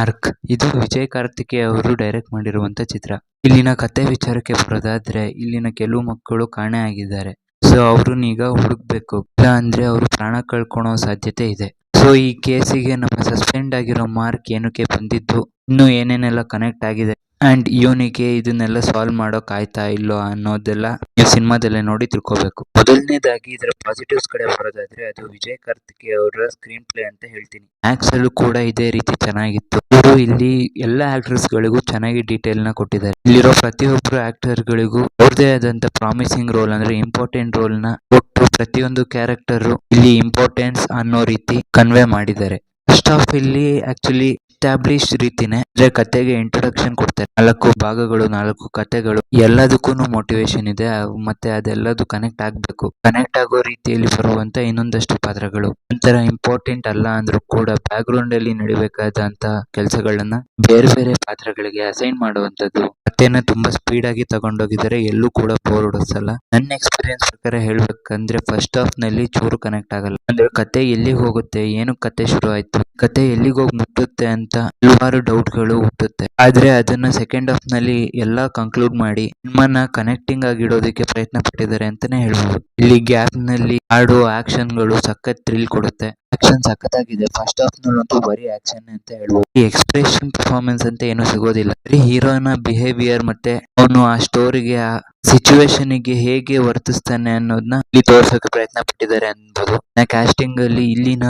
Arc ಇದು ವಿಜಯ್ ಕಾರ್ತಿಕೇಯ ಅವರು direct ಮಾಡಿರುವಂತ ಚಿತ್ರ. ಇಲ್ಲಿನ ಕತೆ ವಿಚಾರಕ್ಕೆ ಬರೋದಾದ್ರೆ ಇಲ್ಲಿನ ಕೆಲವು ಮಕ್ಕಳು ಕಾಣೆ ಆಗಿದ್ದಾರೆ. ಸೊ ಅವ್ರನ್ನ ಈಗ ಹುಡುಕ್ಬೇಕು, ಇಲ್ಲ ಅಂದ್ರೆ ಅವರು ಪ್ರಾಣ ಕಳ್ಕೊಳ್ಳೋ ಸಾಧ್ಯತೆ ಇದೆ. ಸೊ ಈ ಕೇಸಿಗೆ ನಮ್ಮ ಸಸ್ಪೆಂಡ್ ಆಗಿರೋ ಮಾರ್ಕ್ ಏನಕ್ಕೆ ಬಂದಿದ್ದು, ಇನ್ನು ಏನೇನೆಲ್ಲ ಕನೆಕ್ಟ್ ಆಗಿದೆ ಅಂಡ್ ಇವನಿಗೆ ಇದನ್ನೆಲ್ಲ ಸಾಲ್ವ್ ಮಾಡೋಕ್ ಆಯ್ತಾ ಇಲ್ಲೋ ಅನ್ನೋದೆಲ್ಲ ನೀವು ಸಿನಿಮಾದಲ್ಲೇ ನೋಡಿ ತಿಳ್ಕೊಬೇಕು. ಮೊದಲನೇದಾಗಿ ಇದರ ಪಾಸಿಟಿವ್ಸ್ ಕಡೆ ಬರೋದಾದ್ರೆ ಅದು ವಿಜಯ್ ಕಾರ್ತಿಕೇಯ ಅವರ ಸ್ಕ್ರೀನ್ ಪ್ಲೇ ಅಂತ ಹೇಳ್ತೀನಿ. ಮ್ಯಾಕ್ಸ್ ಅಲ್ಲೂ ಕೂಡ ಇದೇ ರೀತಿ ಚೆನ್ನಾಗಿತ್ತು. ಇವರು ಇಲ್ಲಿ ಎಲ್ಲ ಆಕ್ಟರ್ಸ್ ಗಳಿಗೂ ಚೆನ್ನಾಗಿ ಡೀಟೇಲ್ ನ ಕೊಟ್ಟಿದ್ದಾರೆ. ಇಲ್ಲಿರೋ ಪ್ರತಿಯೊಬ್ಬರು ಆಕ್ಟರ್ ಗಳಿಗೂ ಅವ್ರದೇ ಆದಂತ ಪ್ರಾಮಿಸಿಂಗ್ ರೋಲ್ ಅಂದ್ರೆ ಇಂಪಾರ್ಟೆಂಟ್ ರೋಲ್ ನ ಕೊಟ್ಟು ಪ್ರತಿಯೊಂದು ಕ್ಯಾರೆಕ್ಟರ್ ಇಲ್ಲಿ ಇಂಪಾರ್ಟೆನ್ಸ್ ಅನ್ನೋ ರೀತಿ ಕನ್ವೆ ಮಾಡಿದ್ದಾರೆ. ಫಸ್ಟ್ ಆಫ್ ಇಲ್ಲಿ ಆಕ್ಚುಲಿ ಎಸ್ಟಾಬ್ಲಿಷ್ ರೀತಿನೇ ಅಂದ್ರೆ ಕತೆಗೆ ಇಂಟ್ರೊಡಕ್ಷನ್ ಕೊಡ್ತಾರೆ. 4 ಭಾಗಗಳು, 4 ಕತೆಗಳು, ಎಲ್ಲದಕ್ಕೂ ಮೋಟಿವೇಶನ್ ಇದೆ. ಮತ್ತೆ ಅದೆಲ್ಲದು ಕನೆಕ್ಟ್ ಆಗ್ಬೇಕು. ಕನೆಕ್ಟ್ ಆಗೋ ರೀತಿಯಲ್ಲಿ ಬರುವಂತ ಇನ್ನೊಂದಷ್ಟು ಪಾತ್ರಗಳು ಒಂಥರ ಇಂಪಾರ್ಟೆಂಟ್ ಅಲ್ಲ ಅಂದ್ರೂ ಕೂಡ ಬ್ಯಾಕ್ ಗ್ರೌಂಡ್ ಅಲ್ಲಿ ನಡಿಬೇಕಾದಂತ ಕೆಲಸಗಳನ್ನ ಬೇರೆ ಬೇರೆ ಪಾತ್ರಗಳಿಗೆ ಅಸೈನ್ ಮಾಡುವಂತದ್ದು. ಕತೆನ ತುಂಬಾ ಸ್ಪೀಡ್ ಆಗಿ ತಗೊಂಡೋಗಿದ್ದಾರೆ, ಎಲ್ಲೂ ಕೂಡ ಬೋರ್ ಹೊಡಿಸಲ್ಲ. ನನ್ನ ಎಕ್ಸ್ಪೀರಿಯನ್ಸ್ ಪ್ರಕಾರ ಹೇಳ್ಬೇಕಂದ್ರೆ ಫಸ್ಟ್ ಹಾಫ್ ನಲ್ಲಿ ಚೂರು ಕನೆಕ್ಟ್ ಆಗಲ್ಲ. ಅಂದ್ರೆ ಕತೆ ಎಲ್ಲಿಗೆ ಹೋಗುತ್ತೆ, ಏನು ಕತೆ ಶುರು ಆಯ್ತು, ಕತೆ ಎಲ್ಲಿಗೆ ಹೋಗಿ ಮುಟ್ಟುತ್ತೆ ಅಂತ ಹಲವಾರು ಡೌಟ್ ಗಳು ಹುಟ್ಟುತ್ತೆ. ಆದ್ರೆ ಅದನ್ನ ಸೆಕೆಂಡ್ ಹಾಫ್ ನಲ್ಲಿ ಎಲ್ಲಾ ಕನ್ಕ್ಲೂಡ್ ಮಾಡಿ ನಿಮ್ಮನ್ನ ಕನೆಕ್ಟಿಂಗ್ ಆಗಿಡೋದಕ್ಕೆ ಪ್ರಯತ್ನ ಪಟ್ಟಿದ್ದಾರೆ ಅಂತಾನೆ ಹೇಳ್ಬೋದು. ಇಲ್ಲಿ ಗ್ಯಾಪ್ ನಲ್ಲಿ ಆಡೋ ಆಕ್ಷನ್ ಗಳು ಸಖತ್ ಥ್ರಿಲ್ ಕೊಡುತ್ತೆ. ಆಕ್ಷನ್ ಸಖತ್ತಾಗಿದೆ. ಫಸ್ಟ್ ಹಾಫ್ ನಲ್ಲಂತೂ ಬರೀ ಆಕ್ಷನ್ ಅಂತ ಹೇಳ್ಬೋದು. ಈ ಎಕ್ಸ್ಪ್ರೆಷನ್ ಪರ್ಫಾರ್ಮೆನ್ಸ್ ಅಂತ ಏನು ಸಿಗೋದಿಲ್ಲ. ಬರೀ ಹೀರೋನ ಬಿಹೇವಿಯರ್ ಮತ್ತೆ ಅವನು ಆ ಸ್ಟೋರಿಗೆ ಆ ಸಿಚುವೇಶನ್ ಗೆ ಹೇಗೆ ವರ್ತಿಸ್ತಾನೆ ಅನ್ನೋದನ್ನ ಇಲ್ಲಿ ತೋರ್ಸೋಕೆ ಪ್ರಯತ್ನ ಪಟ್ಟಿದ್ದಾರೆ ಅನ್ಬೋದು. ಕ್ಯಾಸ್ಟಿಂಗ್ ಅಲ್ಲಿ ಇಲ್ಲಿನ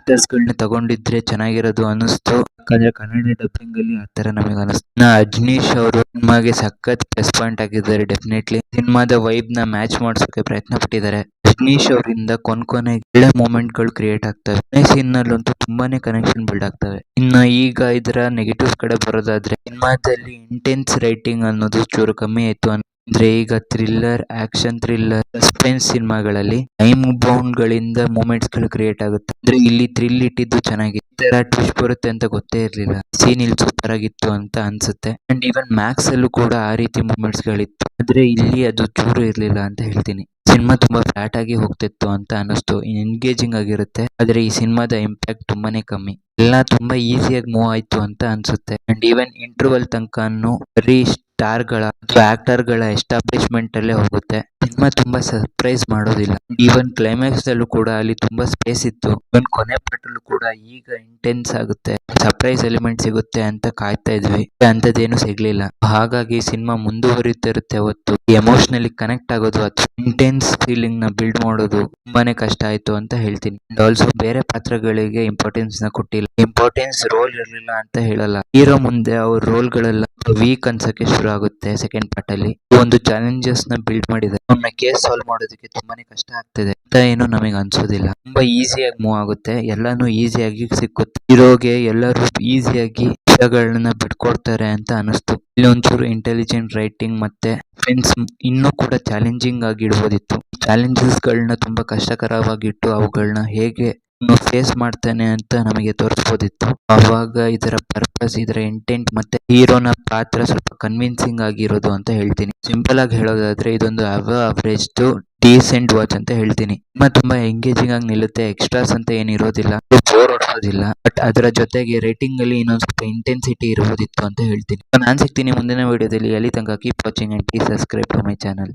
ಆಕ್ಟರ್ಸ್ ಗಳನ್ನ ತಗೊಂಡಿದ್ರೆ ಚೆನ್ನಾಗಿರೋದು ಅನಿಸ್ತು. ಯಾಕಂದ್ರೆ ಕನ್ನಡ ಡಬ್ಬಿಂಗ್ ಅಲ್ಲಿ ಆತರ ನಮಗೆ ಅನಿಸ್ತು. ಅಜ್ನೀಶ್ ಅವರು ಸಿನಿಮಾಗೆ ಸಖತ್ ಪ್ಲಸ್ ಪಾಯಿಂಟ್ ಆಗಿದ್ದಾರೆ. ಡೆಫಿನೆಟ್ಲಿ ಸಿನಿಮಾದ ವೈಬ್ ನ ಮ್ಯಾಚ್ ಮಾಡ್ಸೋಕೆ ಪ್ರಯತ್ನ ಪಟ್ಟಿದ್ದಾರೆ. ಅಜ್ನೀಶ್ ಅವರಿಂದ ಕೊನೆ ಒಳ್ಳೆ ಮೂಮೆಂಟ್ ಗಳು ಕ್ರಿಯೇಟ್ ಆಗ್ತವೆ. ಸೀನ್ ನಲ್ಲಂತೂ ತುಂಬಾನೇ ಕನೆಕ್ಷನ್ ಬಿಲ್ಡ್ ಆಗ್ತವೆ. ಇನ್ನು ಈಗ ಇದರ ನೆಗೆಟಿವ್ಸ್ ಕಡೆ ಬರೋದಾದ್ರೆ ಸಿನಿಮಾದಲ್ಲಿ ಇಂಟೆನ್ಸ್ ರೈಟಿಂಗ್ ಅನ್ನೋದು ಚೂರು ಕಮ್ಮಿ ಆಯ್ತು. ಅಂದ್ರೆ ಈಗ ಥ್ರಿಲ್ಲರ್, ಆಕ್ಷನ್ ಥ್ರಿಲ್ಲರ್, ಸಸ್ಪೆನ್ಸ್ ಸಿನಿಮಾಗಳಲ್ಲಿ ಟೈಮ್ ಬೌಂಡ್ ಗಳಿಂದ ಮೂಮೆಂಟ್ಸ್ ಗಳು ಕ್ರಿಯೇಟ್ ಆಗುತ್ತೆ. ಅಂದ್ರೆ ಇಲ್ಲಿ ಥ್ರಿಲ್ ಇಟ್ಟಿದ್ದು ಚೆನ್ನಾಗಿದೆ. ಈ ತರ ಟ್ವಿಸ್ಟ್ ಬರುತ್ತೆ ಅಂತ ಗೊತ್ತೇ ಇರ್ಲಿಲ್ಲ. ಸೀನ್ ಇಲ್ಲಿ ಸೂಪರ್ ಆಗಿತ್ತು ಅಂತ ಅನ್ಸುತ್ತೆ. ಅಂಡ್ ಈವನ್ ಮ್ಯಾಕ್ಸ್ ಅಲ್ಲೂ ಕೂಡ ಆ ರೀತಿ ಮೂಮೆಂಟ್ಸ್ ಗಳಿತ್ತು. ಆದ್ರೆ ಇಲ್ಲಿ ಅದು ಚೂರು ಇರ್ಲಿಲ್ಲ ಅಂತ ಹೇಳ್ತೀನಿ. ಸಿನಿಮಾ ತುಂಬಾ ಫ್ಲಾಟ್ ಆಗಿ ಹೋಗ್ತಿತ್ತು ಅಂತ ಅನಿಸ್ತು. ಎಂಗೇಜಿಂಗ್ ಆಗಿರುತ್ತೆ, ಆದ್ರೆ ಈ ಸಿನಿಮಾದ ಇಂಪ್ಯಾಕ್ಟ್ ತುಂಬಾನೇ ಕಮ್ಮಿ. ಎಲ್ಲ ತುಂಬಾ ಈಸಿಯಾಗಿ ಮೂವ್ ಆಯ್ತು ಅಂತ ಅನ್ಸುತ್ತೆ. ಅಂಡ್ ಈವನ್ ಇಂಟರ್ವಲ್ ತನಕನೂ ಬರೀ ಸ್ಟಾರ್ ಗಳ ಆಕ್ಟರ್ ಗಳ ಎಸ್ಟಾಬ್ಲಿಷ್ಮೆಂಟ್ ಅಲ್ಲೇ ಹೋಗುತ್ತೆ. ಸಿನಿಮಾ ತುಂಬಾ ಸರ್ಪ್ರೈಸ್ ಮಾಡೋದಿಲ್ಲ. ಈವನ್ ಕ್ಲೈಮ್ಯಾಕ್ಸ್ ಅಲ್ಲೂ ಕೂಡ ಅಲ್ಲಿ ತುಂಬಾ ಸ್ಪೇಸ್ ಇತ್ತು. ಇವನ್ ಕೊನೆ ಪಾರ್ಟಲ್ಲೂ ಕೂಡ ಈಗ ಇಂಟೆನ್ಸ್ ಆಗುತ್ತೆ, ಸರ್ಪ್ರೈಸ್ ಎಲಿಮೆಂಟ್ ಸಿಗುತ್ತೆ ಅಂತ ಕಾಯ್ತಾ ಇದ್ವಿ. ಅಂತದೇನು ಸಿಗ್ಲಿಲ್ಲ. ಹಾಗಾಗಿ ಸಿನಿಮಾ ಮುಂದುವರಿತಿರುತ್ತೆ ಹೊತ್ತು ಎಮೋಷನಲಿ ಕನೆಕ್ಟ್ ಆಗೋದು ಅಥವಾ ಇಂಟೆನ್ಸ್ ಫೀಲಿಂಗ್ ನ ಬಿಲ್ಡ್ ಮಾಡೋದು ತುಂಬಾನೇ ಕಷ್ಟ ಆಯ್ತು ಅಂತ ಹೇಳ್ತೀನಿ. ಅಂಡ್ ಆಲ್ಸೋ ಬೇರೆ ಪಾತ್ರಗಳಿಗೆ ಇಂಪಾರ್ಟೆನ್ಸ್ ನ ಕೊಟ್ಟಿಲ್ಲ. ಇಂಪಾರ್ಟೆನ್ಸ್ ರೋಲ್ ಇರಲಿಲ್ಲ ಅಂತ ಹೇಳಲ್ಲ. ಹೀರೋ ಮುಂದೆ ಅವ್ರ ರೋಲ್ ಗಳೆಲ್ಲ ವೀಕ್ ಅನ್ಸಕ್ಕೆ ಶುರು ಆಗುತ್ತೆ. ಸೆಕೆಂಡ್ ಪಾರ್ಟ್ ಅಲ್ಲಿ ಒಂದು ಚಾಲೆಂಜಸ್ ನ ಬಿಲ್ಡ್ ಮಾಡಿದೆ. ಅವನ್ನ ಕೇಸ್ ಸಾಲ್ವ್ ಮಾಡೋದಕ್ಕೆ ತುಂಬಾನೇ ಕಷ್ಟ ಆಗ್ತಿದೆ ಅಂತ ಏನು ನಮಗೆ ಅನ್ಸೋದಿಲ್ಲ. ತುಂಬಾ ಈಸಿಯಾಗಿ ಮೂವ್ ಆಗುತ್ತೆ, ಎಲ್ಲಾನು ಈಸಿಯಾಗಿ ಸಿಕ್ಕುತ್ತೆ. ಹೀರೋಗೆ ಎಲ್ಲರೂ ಈಸಿಯಾಗಿ ವಿಷಯಗಳನ್ನ ಬಿಟ್ಕೊಡ್ತಾರೆ ಅಂತ ಅನಿಸ್ತು. ಇಲ್ಲಿ ಒಂಚೂರು ಇಂಟೆಲಿಜೆಂಟ್ ರೈಟಿಂಗ್ ಮತ್ತೆ ಫ್ರೆಂಡ್ಸ್ ಇನ್ನೂ ಕೂಡ ಚಾಲೆಂಜಿಂಗ್ ಆಗಿ ಇಡ್ಬೋದಿತ್ತು. ಚಾಲೆಂಜಸ್ ಗಳನ್ನ ತುಂಬಾ ಕಷ್ಟಕರವಾಗಿಟ್ಟು ಅವುಗಳನ್ನ ಹೇಗೆ ಫೇಸ್ ಮಾಡ್ತಾನೆ ಅಂತ ನಮಗೆ ತೋರಿಸಬಹುದಿತ್ತು. ಅವಾಗ ಇದರ ಪರ್ಪಸ್, ಇದರ ಇಂಟೆಂಟ್ ಮತ್ತೆ ಹೀರೋನ ಪಾತ್ರ ಸ್ವಲ್ಪ ಕನ್ವಿನ್ಸಿಂಗ್ ಆಗಿರೋದು ಅಂತ ಹೇಳ್ತೀನಿ. ಸಿಂಪಲ್ ಆಗಿ ಹೇಳೋದಾದ್ರೆ ಇದೊಂದು ಅವರೇಜ್ ಟು ಡೀಸೆಂಟ್ ವಾಚ್ ಅಂತ ಹೇಳ್ತೀನಿ. ತುಂಬಾ ಎಂಗೇಜಿಂಗ್ ಆಗಿ ನಿಲ್ಲುತ್ತೆ. ಎಕ್ಸ್ಟ್ರಾಸ್ ಅಂತ ಏನಿರೋದಿಲ್ಲ, ಬೋರ್ ಹೊಡ್ಸೋದಿಲ್ಲ. ಬಟ್ ಅದರ ಜೊತೆಗೆ ರೇಟಿಂಗ್ ಅಲ್ಲಿ ಇನ್ನೊಂದು ಸ್ವಲ್ಪ ಇಂಟೆನ್ಸಿಟಿ ಇರಬಹುದಿತ್ತು ಅಂತ ಹೇಳ್ತೀನಿ. ನಾನು ಸಿಗ್ತೀನಿ ಮುಂದಿನ ವಿಡಿಯೋದಲ್ಲಿ. ಅಲ್ಲಿ ತನಕ keep watching and please subscribe to my channel.